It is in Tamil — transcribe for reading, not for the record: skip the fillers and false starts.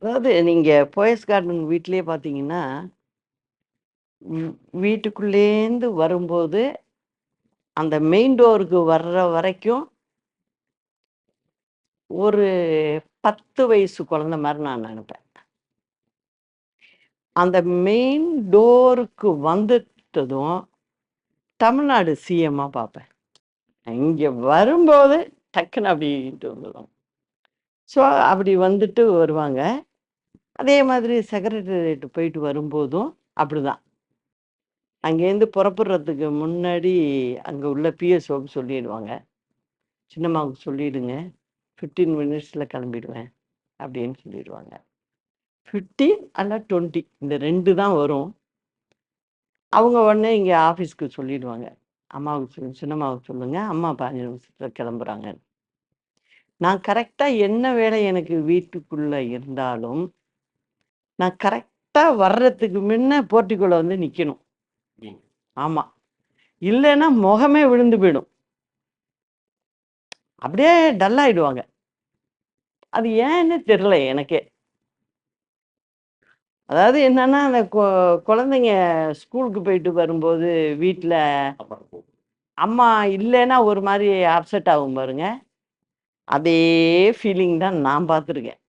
அதாவது நீங்க போயஸ் கார்டன் வீட்டிலேயே பார்த்தீங்கன்னா, ம் வீட்டுக்குள்ளேருந்து வரும்போது, அந்த மெயின் டோருக்கு வர்ற வரைக்கும், ஒரு 10 வயசு குழந்தை மாரி நான் நெனப்பேன். அந்த மெயின் டோருக்கு வந்துட்டதும், தமிழ்நாடு சிஎம்மா பார்ப்பேன். இங்க வரும்போது டக்குன்னு அப்படின்ட்டு வந்துரும். ஸோ, அப்படி வந்துட்டு வருவாங்க. அதே மாதிரி செக்ரட்டரியேட் போயிட்டு வரும்போதும் அப்படிதான். அங்கேருந்து புறப்படுறதுக்கு முன்னாடி, அங்க உள்ள பிஎஸ்ஓக்கு சொல்லிடுவாங்க. சின்னம்மாவுக்கு சொல்லிடுங்க. 15 மினிட்ஸ்ல கிளம்பிடுவேன். அப்படின்னு சொல்லிடுவாங்க. 15 அல்ல 20 இந்த 2 தான் வரும். அவங்க உடனே இங்க ஆஃபீஸ்க்கு சொல்லிடுவாங்க. அம்மாவுக்கு சின்னம்மாவுக்கு சொல்லுங்க. அம்மா 15 நிமிஷத்துல கிளம்புறாங்க. நான் கரெக்ட்டா என்ன வேலை எனக்கு வீட்டுக்குள்ள இருந்தாலும், நான் கரெக்ட்டா வர்றதுக்கு முன்ன போர்டிகோல வந்து நிக்கணும். ஆமா. இல்லன்னா முகமே விழுந்து போயிடும். அப்படியே டல் ஆயிடுவாங்க. அது ஏன்னு தெரியல எனக்கே. அதாவது என்னன்னா, அந்த குழந்தைங்க ஸ்கூலுக்கு போயிட்டு வரும்போது, வீட்ல அம்மா இல்லன்னா ஒரு மாரி அப்செட் ஆகும் பாருங்க. அதே ஃபீலிங் தான் நான் பார்த்துருக்கேன்.